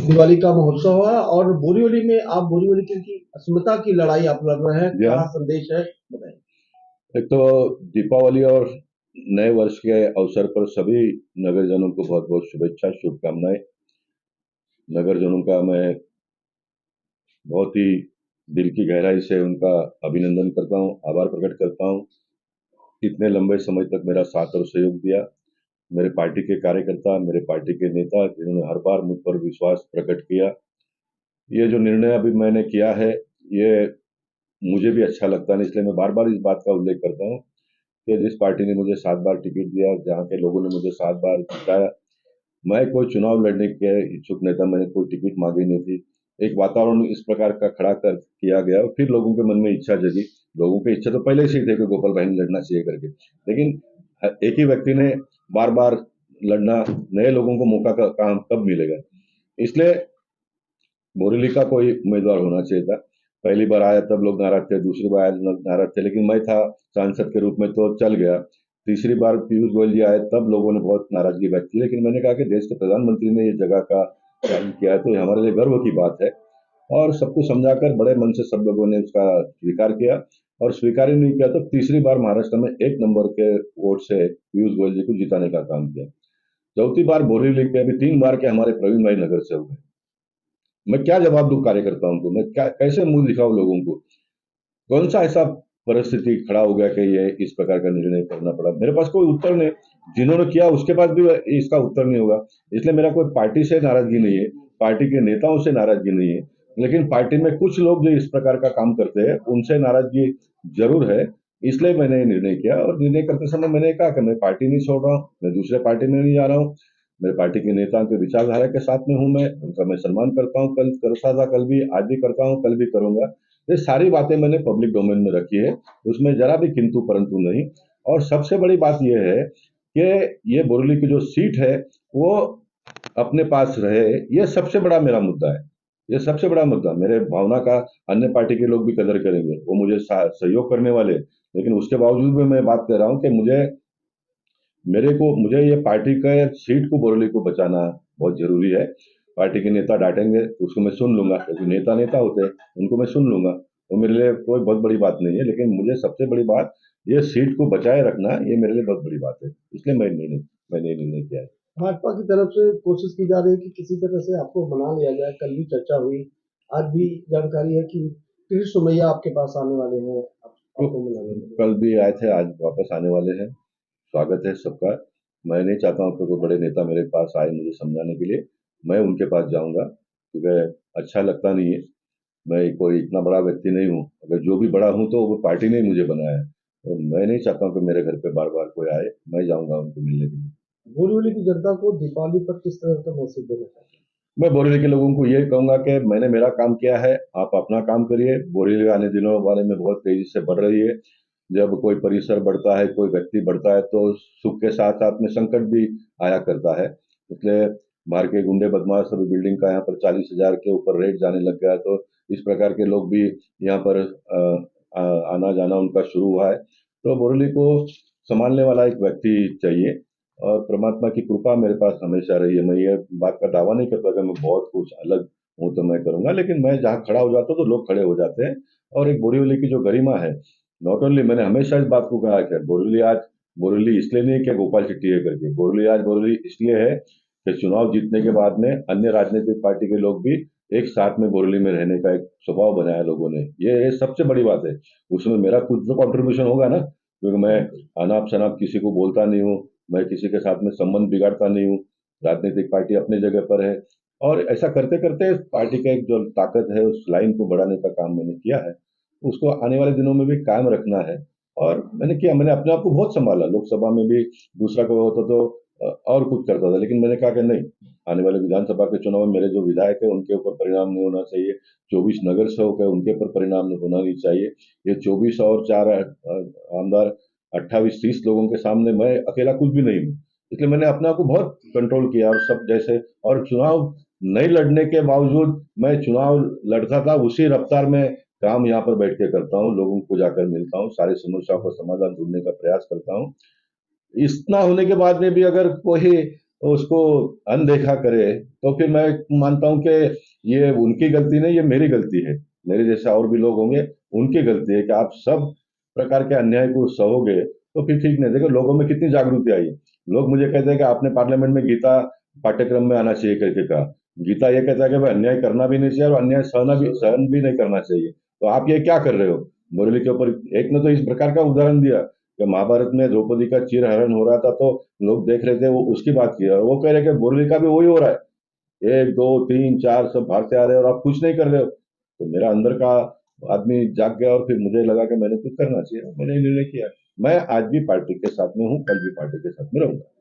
दिवाली का महोत्सव हुआ और बोरीवली में आप बोरीवली की अस्मिता की लड़ाई आप लड़ रहे हैं, जी क्या हाँ। संदेश है? बताइए। एक तो दीपावली और नए वर्ष के अवसर पर सभी नगरजनों को बहुत बहुत शुभेच्छा शुभकामनाएं। नगरजनों का मैं बहुत ही दिल की गहराई से उनका अभिनंदन करता हूँ, आभार प्रकट करता हूँ। इतने लंबे समय तक मेरा साथ और सहयोग दिया। मेरे पार्टी के कार्यकर्ता, मेरे पार्टी के नेता जिन्होंने हर बार मुझ पर विश्वास प्रकट किया। ये जो निर्णय अभी मैंने किया है, ये मुझे भी अच्छा लगता है, इसलिए मैं बार बार इस बात का उल्लेख करता हूँ कि जिस पार्टी ने मुझे 7 बार टिकट दिया, जहाँ के लोगों ने मुझे 7 बार जिताया, मैं कोई चुनाव लड़ने के इच्छुक नेता, मैंने कोई टिकट मांगी नहीं थी। एक वातावरण इस प्रकार का खड़ा कर किया गया और फिर लोगों के मन में इच्छा जगी। लोगों की इच्छा तो पहले से ही थी कि गोपाल भाई ने लड़ना चाहिए करके, लेकिन एक ही व्यक्ति ने बार बार लड़ना, नए लोगों को मौका कहाँ कब मिलेगा? इसलिए बोरीवली का कोई उम्मीदवार होना चाहिए था। पहली बार आया तब लोग नाराज थे, दूसरी बार आए नाराज थे, लेकिन मैं था सांसद के रूप में तो चल गया। तीसरी बार पीयूष गोयल जी आए तब लोगों ने बहुत नाराजगी व्यक्त की, लेकिन मैंने कहा कि देश के प्रधानमंत्री ने ये जगह का चयन किया है तो ये हमारे लिए गर्व की बात है। और सबको समझाकर बड़े मन से सब लोगों ने उसका स्वीकार किया। और स्वीकार ही नहीं किया तो तीसरी बार महाराष्ट्र में 1 नंबर के वोट से पीयूष गोयल जी को जिताने का काम किया। चौथी बार बोरीवली के अभी 3 बार के हमारे प्रवीण भाई नगर से हुए। मैं क्या जवाब दूं कार्यकर्ताओं को? मैं क्या कैसे मुंह दिखाऊं लोगों को? कौन सा ऐसा परिस्थिति खड़ा हो गया कि ये इस प्रकार का निर्णय करना पड़ा? मेरे पास कोई उत्तर नहीं। जिन्होंने किया उसके पास भी इसका उत्तर नहीं होगा। इसलिए मेरा कोई पार्टी से नाराजगी नहीं है, पार्टी के नेताओं से नाराजगी नहीं है, लेकिन पार्टी में कुछ लोग जो इस प्रकार का काम करते हैं उनसे नाराजगी जरूर है। इसलिए मैंने ये निर्णय किया और निर्णय करते समय मैंने कहा कि मैं पार्टी नहीं छोड़ रहा हूँ, मैं दूसरे पार्टी में नहीं जा रहा हूँ। मेरे पार्टी के नेताओं के विचारधारा के साथ में हूँ, मैं उनका मैं सम्मान करता हूँ, कल करता था, कल भी, आज भी करता हूँ, कल भी करूंगा। ये सारी बातें मैंने पब्लिक डोमेन में रखी है, उसमें जरा भी किंतु परंतु नहीं। और सबसे बड़ी बात यह है कि ये बोरीवली की जो सीट है वो अपने पास रहे, ये सबसे बड़ा मेरा मुद्दा है। ये सबसे बड़ा मुद्दा मेरे भावना का। अन्य पार्टी के लोग भी कदर करेंगे, वो मुझे सहयोग करने वाले, लेकिन उसके बावजूद भी मैं बात कर रहा हूँ कि मुझे ये पार्टी का सीट को बोरीवली को बचाना बहुत जरूरी है। पार्टी के नेता डांटेंगे उसको मैं सुन लूंगा, क्योंकि नेता नेता होते हैं, उनको मैं सुन लूंगा। वो मेरे लिए कोई बहुत बड़ी बात नहीं है, लेकिन मुझे सबसे बड़ी बात ये सीट को बचाए रखना, ये मेरे लिए बहुत बड़ी बात है। इसलिए मैंने ये निर्णय किया है। भाजपा की तरफ से कोशिश की जा रही है कि किसी तरह से आपको मना लिया जाए, कल भी चर्चा हुई, आज भी जानकारी है कि कृष्ण मैया आपके पास आने वाले हैं, तो आपको मनाने के लिए। कल भी आए थे, आज वापस आने वाले हैं। स्वागत है सबका। मैं नहीं चाहता हूँ कि कोई बड़े नेता मेरे पास आए मुझे समझाने के लिए। मैं उनके पास जाऊंगा, क्योंकि अच्छा लगता नहीं है। मैं कोई इतना बड़ा व्यक्ति नहीं हूँ, अगर जो भी बड़ा हूँ तो वो पार्टी ने ही मुझे बनाया है, तो मैं नहीं चाहता हूँ कि मेरे घर पे बार बार कोई आए। मैं जाऊंगा उनको मिलने के लिए। बोरीवली की जनता को दीपावली पर किस तरह का मैसेज देना चाहते हैं? मैं बोरीवली के लोगों को ये कहूंगा कि मैंने मेरा काम किया है, आप अपना काम करिए। बोरीवली आने दिनों बारे में बहुत तेजी से बढ़ रही है। जब कोई परिसर बढ़ता है, कोई व्यक्ति बढ़ता है, तो सुख के साथ साथ में संकट भी आया करता है। इसलिए बाहर के गुंडे बदमाश सभी बिल्डिंग का यहाँ पर 40,000 के ऊपर रेट जाने लग गया है, तो इस प्रकार के लोग भी यहाँ पर आना जाना उनका शुरू हुआ है। तो बोरीवली को संभालने वाला एक व्यक्ति चाहिए, और परमात्मा की कृपा मेरे पास हमेशा रही है। मैं ये बात का दावा नहीं करता कि मैं बहुत कुछ अलग हूँ तो मैं करूंगा, लेकिन मैं जहाँ खड़ा हो जाता हूँ तो लोग खड़े हो जाते हैं। और एक बोरीवली की जो गरिमा है, नॉट ओनली, मैंने हमेशा इस बात को कहा कि बोरीवली इसलिए नहीं कि गोपाल शेट्टी है करके, बोरीवली आज बोरीवली इसलिए है कि चुनाव जीतने के बाद में अन्य राजनीतिक पार्टी के लोग भी एक साथ में बोरीवली में रहने का एक स्वभाव बनाया लोगों ने। ये सबसे बड़ी बात है। उसमें मेरा कुछ तो कंट्रीब्यूशन होगा ना, क्योंकि मैं अनाप शनाप किसी को बोलता नहीं हूँ, मैं किसी के साथ में संबंध बिगाड़ता नहीं हूँ। राजनीतिक पार्टी अपनी जगह पर है, और ऐसा करते करते पार्टी का एक जो ताकत है उस लाइन को बढ़ाने का काम मैंने किया है, उसको आने वाले दिनों में भी कायम रखना है। और मैंने किया, मैंने अपने आप को बहुत संभाला। लोकसभा में भी दूसरा कोई होता तो और कुछ करता था, लेकिन मैंने कहा कि नहीं, आने वाले विधानसभा के चुनाव में मेरे जो विधायक है उनके ऊपर परिणाम नहीं होना चाहिए। 24 नगर सेवक है उनके ऊपर परिणाम होना नहीं चाहिए। ये 24 और 4 आमदार, 28-30 लोगों के सामने मैं अकेला कुछ भी नहीं हूँ। इसलिए मैंने अपने आप को बहुत कंट्रोल किया, और सब जैसे, और चुनाव नहीं लड़ने के बावजूद मैं चुनाव लड़ता था उसी रफ्तार में काम यहाँ पर बैठ के करता हूँ, लोगों को जाकर मिलता हूँ, सारी समस्याओं का समाधान ढूंढने का प्रयास करता हूँ। इतना होने के बाद में भी अगर कोई तो उसको अनदेखा करे, तो फिर मैं मानता हूँ कि ये उनकी गलती नहीं, ये मेरी गलती है। मेरे जैसा और भी लोग होंगे, उनकी गलती है कि आप सब प्रकार के अन्याय को सहोगे तो फिर ठीक नहीं। देखो लोगों में कितनी जागृति आई। लोग मुझे कहते हैं कि आपने पार्लियामेंट में गीता पाठ्यक्रम में आना चाहिए करके कहा। गीता ये कहता है कि भाई अन्याय करना भी नहीं चाहिए और अन्याय सहन भी नहीं करना चाहिए। तो आप ये क्या कर रहे हो मुरली के ऊपर? एक ने तो इस प्रकार का उदाहरण दिया कि महाभारत में द्रौपदी का चीरहरण हो रहा था, तो लोग देख रहे थे, वो उसकी बात की, और वो कह रहे कि मुरली का भी वही हो रहा है, एक दो तीन चार सब भागते आ रहे हो और आप कुछ नहीं कर रहे हो। तो मेरा अंदर का आदमी जाग गया और फिर मुझे लगा कि मैंने कुछ करना चाहिए, मैंने निर्णय किया। मैं आज भी पार्टी के साथ में हूँ, कल भी पार्टी के साथ में रहूंगा।